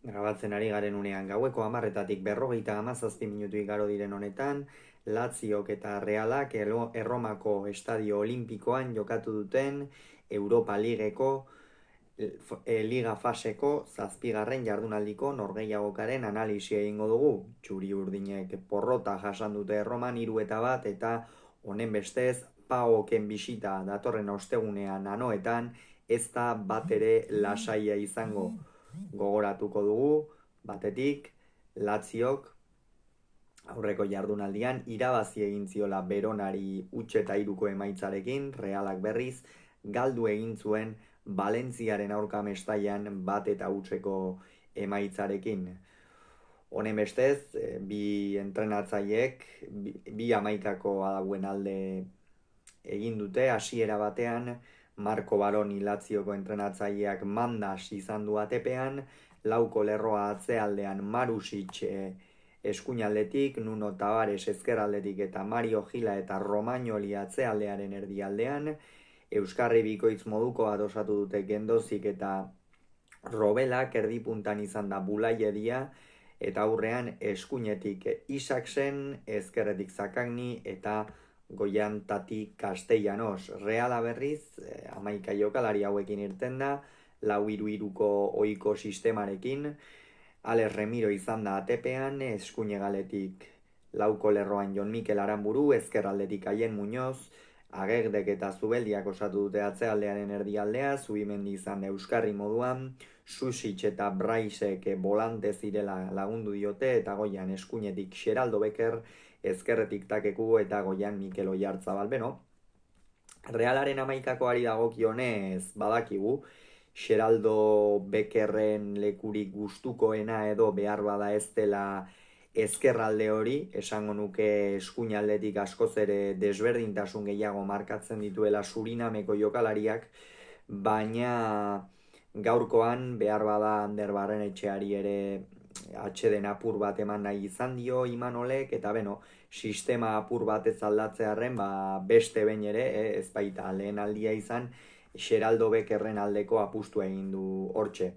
Grabatzen ari garen unean gaueko 10:00 berrogeita 17 minutu igaro diren honetan, Laziok eta Realak Erromako Estadio Olimpikoan jokatu duten Europa Ligeko Liga faseko zazpigarren jardunaldiko norgehiagokaren analisia egingo dugu. Txuri urdinek porrota jasan dute Erroman 3-1 eta honen bestez PAOKen bisita datorren ostegunean anoetan ez da bat ere lasaia izango. Gogoratuko dugu, batetik, Laziok aurreko jardunaldian irabazi egin ziola Veronari 1-3 emaitzarekin, Realak berriz galdu egin zuen Valentziaren aurka Mestaian 1-0 emaitzarekin. Honen bestez, bi entrenatzaileek bi hamaikako dauen alde egin dute, hasiera batean Marco Baroni Lazioko entrenatzaileak mandas izan du atepean, lauko lerroa atzealdean Marusic eskuinaldetik, Nuno Tavares ezkerraldetik eta Mario Gila eta Romagnoli atzealdearen erdialdean, Euskarri bikoitz moduko bat osatu dute Gendozik eta Robelak erdipuntan izan da Bulaiedia, eta aurrean eskuinetik Isaksen, ezkerretik Zakagni eta Goian Tati Castellanos. Reala berriz, hamaika jokalari hauekin irten da, 4-3-3ko ohiko sistemarekin, Alex Remiro izan da atepean, eskuinegaletik lauko lerroan Jon Mikel Aranburu, ezkerraldetik Aien Muñoz, Agerdek eta Zubeldiak osatu dute atzealdearen erdialdea, Zubimendi izan da Euskarri moduan, Susic eta Braisek volante zirela lagundu diote, eta goian eskuinetik Xeraldo Becker, ezkerretik Takeku eta goian Mikel Oyarzabal. Realaren hamaikakoari dagokionez badakigu, Xeraldo Beckerren lekurik gustukoena edo behar bada ez dela ezkerralde hori, esango nuke eskuinaldetik askoz ere desberdintasun gehiago markatzen dituela Surinameko jokalariak, baina gaurkoan behar bada Ander Barrenetxeari ere atxeden apur bat eman nahi izan dio Imanolek, eta sistema apur bat ez aldatzearen, beste behin ere, ez baita lehen aldia izan, Xeraldo Beckerren aldeko apustua egin du hortxe.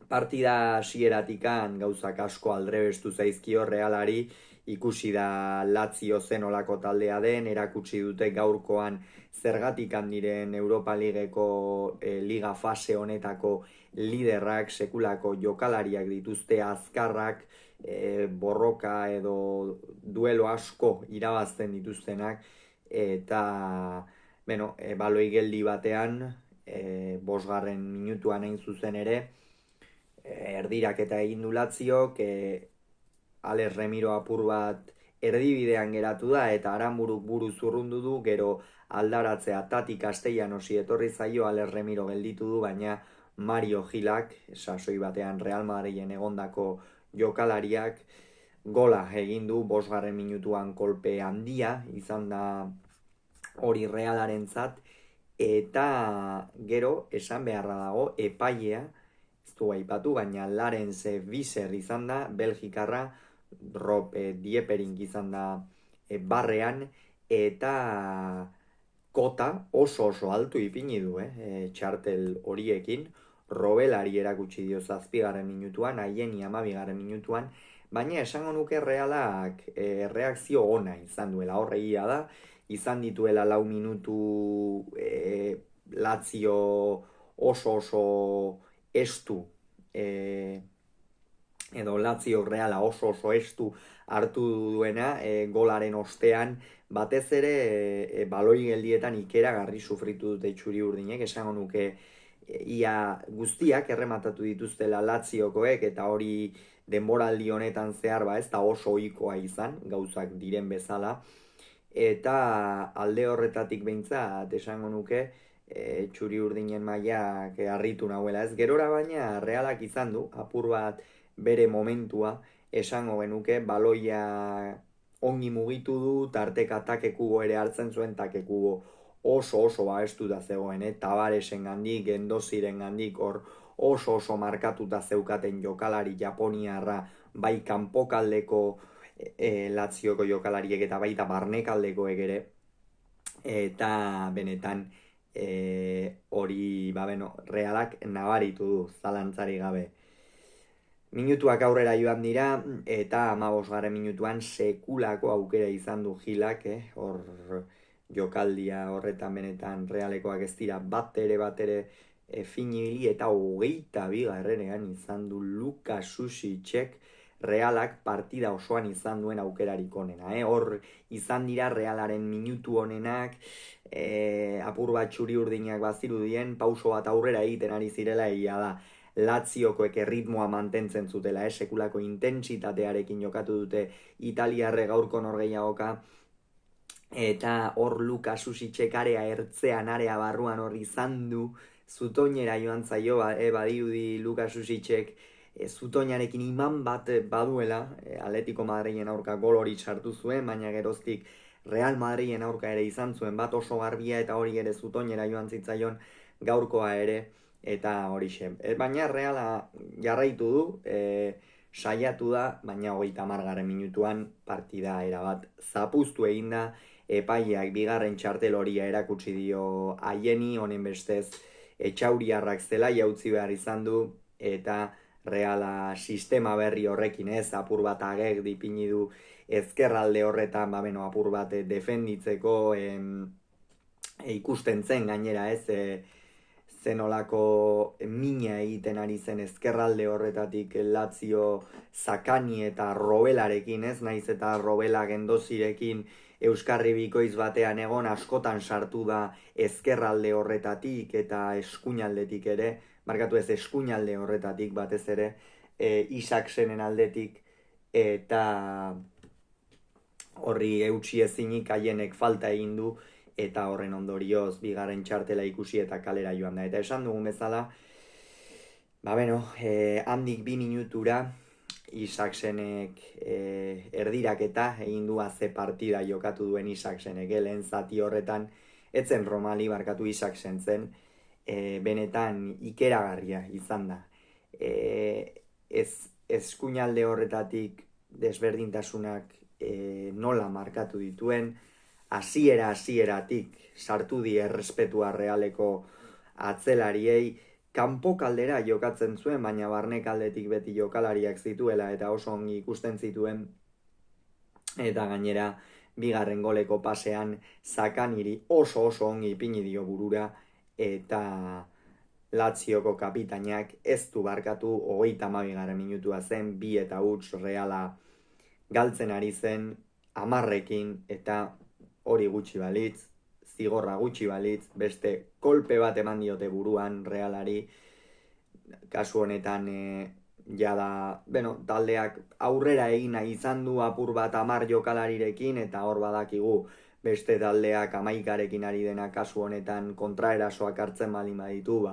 Partida hasieratikan gauzak asko aldrebestu zaizkio Realari, ikusi da Lazio zen olako taldea den, erakutsi dute gaurkoan zergatik handiren Europa Ligeko liga fase honetako liderrak, sekulako jokalariak dituzte, azkarrak, borroka edo duelo asko irabazten dituztenak, eta baloi geldi batean, 5. minutuan hain zuzen ere, erdiraketa egin du Laziok, Alex Remiro apur bat erdibidean geratu da, eta Aranburuk buru zurrundu du, gero aldaratzea Tati Castellanosi etorri zaio, Alex Remiro gelditu du, baina Mario Gilak, sasoi batean Real Madrilen egondako jokalariak, gola egin du 5. minutuan kolpe handia, izan da hori Realarentzat, eta gero esan beharra dago epailea, ez du aipatu, baina Larense Visser izan da, Belgikarra, Rob Diepering izan da barrean, eta kota oso altu ipini du, txartel horiekin, Robelari erakutsi dio 7. minutuan, Aieni 12. minutuan, baina esango nuke Realak reakzio ona izan duela, horregia da, izan dituela 4 minutu Lazio oso estu, edo Lazio Reala oso estu hartu duena golaren ostean, batez ere baloi geldietan ikeragarri sufritu dute txuri urdinek, esango nuke ia guztiak errematatu dituztela Laziokoek, eta hori denboraldi honetan zehar ez da oso ohikoa izan, gauzak diren bezala, eta alde horretatik behintzat esango nuke txuri urdinen mailak harritu nahuela ez. Gerora baina Realak izan du, apur bat bere momentua, esango genuke, baloia ongi mugitu du, tarteka Takekubo ere hartzen zuen, Takekubo oso baestuta zegoen, Tavaresen gandik, Gendoziren gandik, hor oso markatuta zeukaten jokalari Japoniarra, bai kanpokaldeko Lazioko jokalariek eta baita barnekaldekoek ere, eta benetan hori Realak nabaritu du, zalantzari gabe. Minutuak aurrera joan dira, eta 15. minutuan sekulako aukera izan du Gilak, hor jokaldia horretan benetan Realekoak ez dira bat ere finibili, eta 22. izan du Luka Susicek Realak partida osoan izan duen aukerarik onena. Hor izan dira Realaren minutu honenak, apur bat txuri urdinak bazirudien, pauso bat aurrera egiten ari zirela egia da. Laziokoek erritmoa mantentzen zutela, sekulako intentsitatearekin jokatu dute italiarre gaurko norgehiagoka, eta hor Luka Susicek area ertzean, area barruan hor izan du, zutoinera joan zaio, badirudi Luka Susicek zutoinarekin iman bat baduela, Atletico Madrilen aurka gol hori sartu zuen, baina geroztik Real Madrilen aurka ere izan zuen bat oso garbia, eta hori ere zutoinera joan zitzaion gaurkoa ere, eta horixe. Baina Reala jarraitu du, saiatu da, baina 30. minutuan partida erabat zapuztu egin da, epaileak bigarren txartel horia erakutsi dio haieni, honen bestez etxauriarrak zela jautzi behar izan du, eta Reala sistema berri horrekin apur bat agek dipini du ezkerralde horretan, apur bat defenditzeko ikusten zen gainera zenolako mina egiten ari zen ezkerralde horretatik Lazio Zakani eta Robelarekin, naiz eta Robela gendozirekin Euskarri bikoiz batean egon, askotan sartu da ezkerralde horretatik eta eskuinaldetik ere, markatu ez eskuinalde horretatik batez ere, Isaksenen aldetik, eta horri eutsi ezinik haienek falta egin du, eta horren ondorioz bigarren txartela ikusi eta kalera joan da. Eta esan dugun bezala, handik 2 minutura Isaksenek erdiraketa egin du, ze partida jokatu duen Isaksenek, lehen zati horretan, etzen Romali barkatu Isaksen zen, benetan ikeragarria izan da. Eskuinalde horretatik desberdintasunak nola markatu dituen, hasieratik sartu die errespetua Realeko atzelariei, kanpo kaldera jokatzen zuen, baina barne kaldetik beti jokalariak zituela eta oso ongi ikusten zituen, eta gainera bigarren goleko pasean Zakaniri oso ongi ipini dio burura, eta Lazioko kapitainak ez du barkatu, 32. minutua zen, 2 eta huts Reala galtzen ari zen 10ekin, eta hori gutxi balitz, zigorra gutxi balitz, beste kolpe bat eman diote buruan Realari, kasu honetan taldeak aurrera egina izan du apur bat 10 jokalarirekin, eta hor badakigu beste taldeak 11ekin ari dena kasu honetan kontraerasoak hartzen baldin baditu,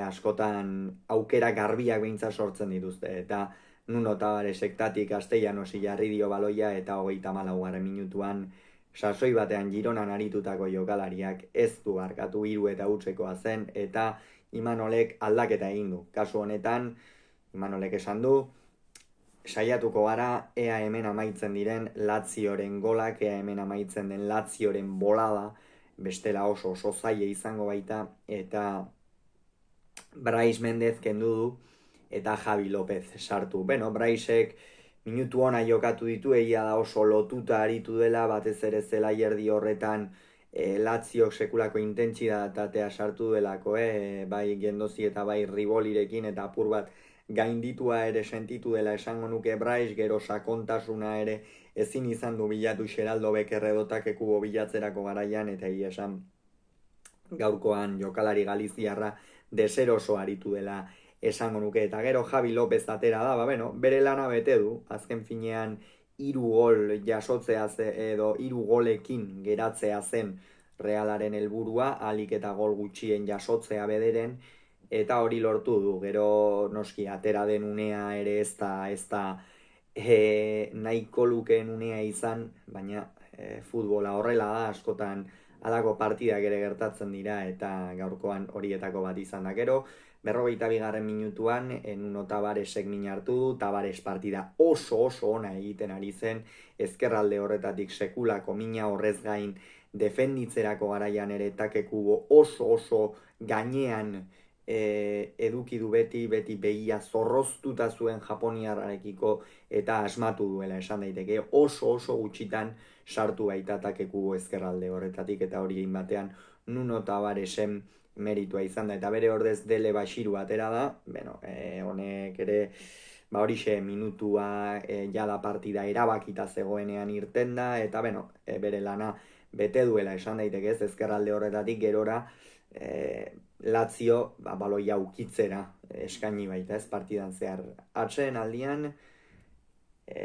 askotan aukera garbiak behintzat sortzen dituzte, eta Nuno Tavaresek tatik Castellanosi jarri dio baloia, eta 34. minutuan sasoi batean Gironan aritutako jokalariak ez du barkatu, 3 eta hutsekoa zen, eta Imanolek aldaketa egin du. Kasu honetan, Imanolek esan du, saiatuko gara, ea hemen amaitzen diren Lazioren golak, ea hemen amaitzen den Lazioren bolada, bestela oso zaila izango baita, eta Brais Mendez kendu du, eta Javi López sartu. Braisek minutu ona jokatu ditu, egia da oso lotuta aritu dela, batez ere zela erdi horretan Laziok sekulako intentsitatea sartu delako, bai Gendozi eta bai Ribolirekin, eta apur bat gainditua ere sentitu dela esango nuke Brais, gero sakontasuna ere ezin izan du bilatu Xeraldo Beker edotak ekubo bilatzerako garaian, eta esan gaurkoan jokalari galiziarra deseroso aritu dela esango nuke, eta gero Javi López atera da, bere lana bete du, azken finean 3 gol jasotzea edo 3 golekin geratzea zen Realaren helburua, ahalik eta gol gutxien jasotzea bederen, eta hori lortu du. Gero noski atera den unea ere ez da nahiko lukeen unea izan, baina futbola horrela da, askotan halako partidak ere gertatzen dira, eta gaurkoan horietako bat izan da. Gero 42. minutuan Nuno Tavaresek min hartu du, Tavares partida oso ona egiten ari zen, ezkerralde horretatik sekulako mina, horrez gain defenditzerako garaian ere takekubo oso gainean eduki du beti behia zorroztuta zuen japoniarrarekiko eta asmatu duela esan daiteke. Oso gutxitan sartu baita Takeku ezkerralde horretatik eta hori egin batean Nuno Tavaresen meritua izan da. Eta bere ordez Dele Bashiru atera da, honek ere horixe minutua jada partida erabakita zegoenean irten da, eta bere lana bete duela esan daiteke ez, ezkerralde horretatik gerora Lazio baloia ukitzera eskaini baita ez partidan zehar. Atsen aldian,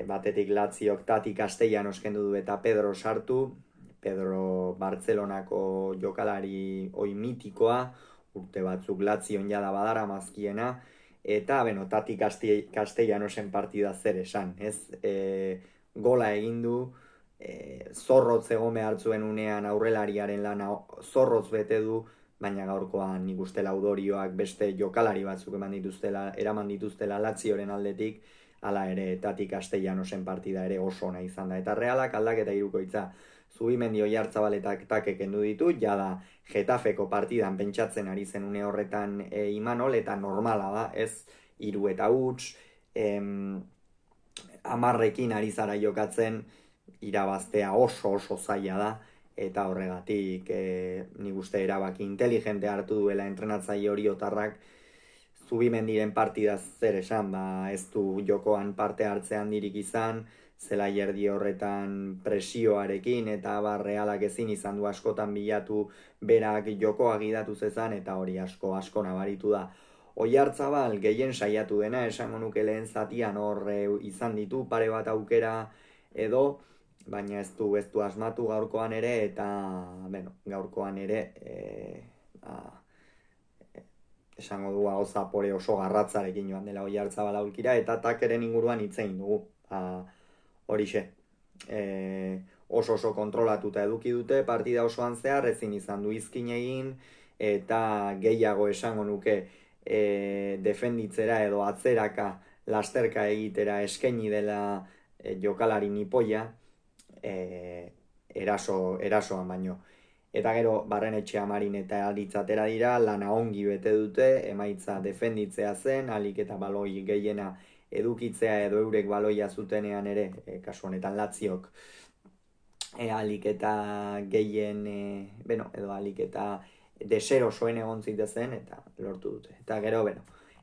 batetik Laziok Tati Castellanos kendu du eta Pedro sartu, Pedro Bartzelonako jokalari oi mitikoa, urte batzuk Lazion jada badara mazkiena, eta Tati Castellanosen partida zer esan, ez? Gola egin du, zorrotz egon behar zuen unean aurrelariaren lana zorrotz bete du, baina gaurkoan nik uste Laudorioak beste jokalari batzuk eraman dituztela Lazioren aldetik, hala ere Tati Castellanosen partida ere oso ona izan da. Eta Realak aldaketa hirukoitza Zubimendi Oiartzabaletak Takek kendu ditu, jada Getafeko partidan pentsatzen ari zen une horretan Imanol, eta normala da, ez 3 eta huts, 10ekin ari zara jokatzen, irabaztea oso zaila da, eta horregatik nik uste erabaki inteligente hartu duela entrenatzaile Oriotarrak. Zubimendiren partida zer esan, ez du jokoan parte hartzean dirik izan, zelai erdi horretan presioarekin, eta Realak ezin izan du askotan bilatu berak jokoa gidatu zezan, eta hori asko nabaritu da. Oiartzabal gehien saiatu dena, esango nuke lehen zatian hor izan ditu pare bat aukera edo, baina ez du asmatu gaurkoan ere, eta gaurkoan ere esango du hau zapore oso garratzarekin joan dela Oiartzabal aulkira, eta Takeren inguruan hitz egin dugu. Horixe, oso kontrolatuta eduki dute partida osoan zehar, ezin izan du izkin egin, eta gehiago esango nuke defenditzera edo atzeraka lasterka egitera eskaini dela jokalari nipoia, erasoan baino. Eta gero Barrenetxea Marin eta Alitzatera dira, lana ongi bete dute, emaitza defenditzea zen, alik eta baloi gehiena edukitzea edo eurek baloia zutenean ere, kasu honetan Laziok, alik eta gehien, edo alik eta deserosoen egon zitezen, eta lortu dute. Eta gero,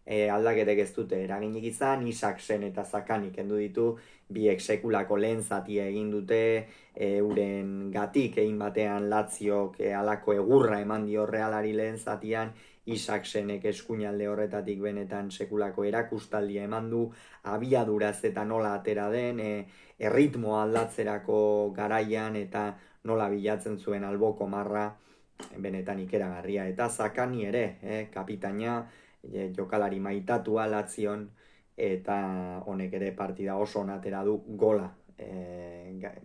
aldaketek ez dute eraginik izan, Isaksen eta Zakanik kendu ditu, biek sekulako lehen zatia egin dute, euren gatik egin batean Laziok alako egurra eman dio Realari lehen zatian, Isaksenek eskuinalde horretatik benetan sekulako erakustaldia eman du, abiaduraz eta nola atera den, erritmoa aldatzerako garaian eta nola bilatzen zuen alboko marra, benetan ikeragarria. Eta Zakani ere, kapitaina, jokalari maitatua Lazion, eta honek ere partida oso onatera du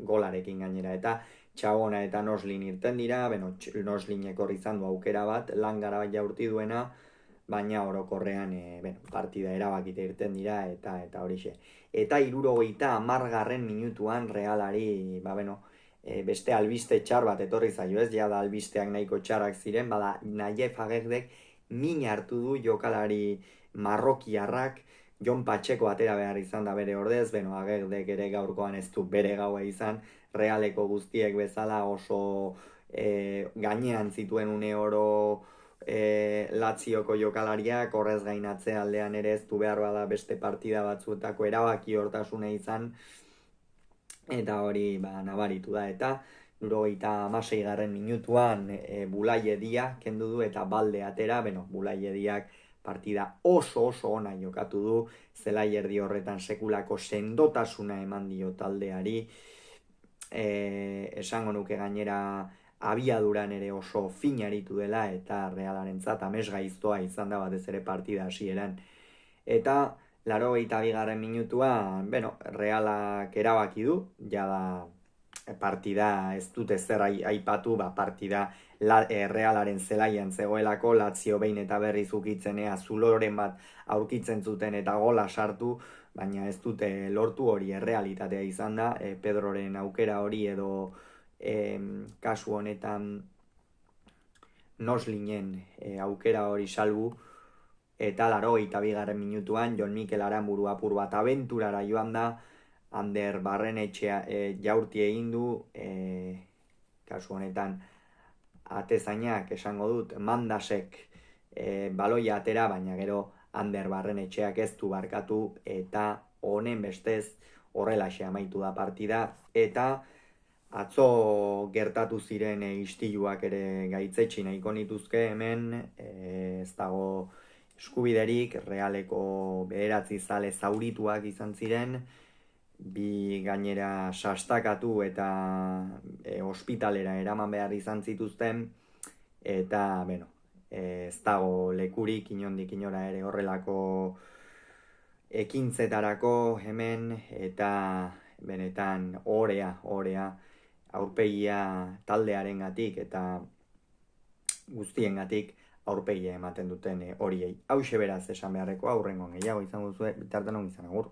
golarekin gainera. Eta Txagona eta Noslin irten dira, Noslinek hor izan du aukera bat, Langara jaurti duena, baina orokorrean partida erabakite irten dira, eta horixe. Eta 70. minutuan Realari, beste albiste txar bat etorri zaio ez, jada albisteak nahiko txarrak ziren, Nayef Agegdek min hartu du jokalari marrokiarrak, Jon Patxeko atera behar izan da bere ordez, Agegdek ere gaurkoan ez du bere gaua izan, Realeko guztiek bezala oso gainean zituen une oro Lazioko jokalariak, horrez gainatze aldean ere ez du behar bada beste partida batzuetako erabaki hortasuna izan, eta hori nabaritu da. Eta 76. minutuan Bulaie Dia kendu du eta Balde atera, Bulaie Diak partida oso ona jokatu du, zelai erdi horretan sekulako sendotasuna eman dio taldeari, esango nuke gainera abiaduran ere oso fin aritu dela, eta Realarentzat amesgaiztoa izan da batez ere partida hasieran. Eta 82. minutuan, Realak erabaki du, jada partida ez dute zer aipatu, partida Realaren zelaian zegoelako, Lazio behin eta berriz ukitzenea zuloren bat aurkitzen zuten eta gola sartu, baina ez dute lortu, hori errealitatea izan da, Pedroren aukera hori edo kasu honetan Noslinen aukera hori salbu, eta 82. minutuan Jon Mikel Aranburu apur bat abenturara joan da, Ander Barrenetxea jaurti egin du, kasu honetan atezainak esango dut, Mandasek baloia atera, baina gero Ander Barrenetxeak ez du barkatu, eta honen bestez horrelaxe amaitu da partida, eta atzo gertatu ziren istiluak ere gaitzetsi nahiko nituzke hemen, ez dago eskubiderik, Realeko 9 zale zaurituak izan ziren, bi gainera sastakatu eta ospitalera eraman behar izan zituzten, eta ez dago lekurik inondik inora ere horrelako ekintzetarako hemen, eta benetan orea aurpegia taldearengatik eta guztiengatik aurpegia ematen duten horiei. Hauxe beraz esan beharreko, aurrengoan gehiago izango zuen, bitartean ongi izan, agur.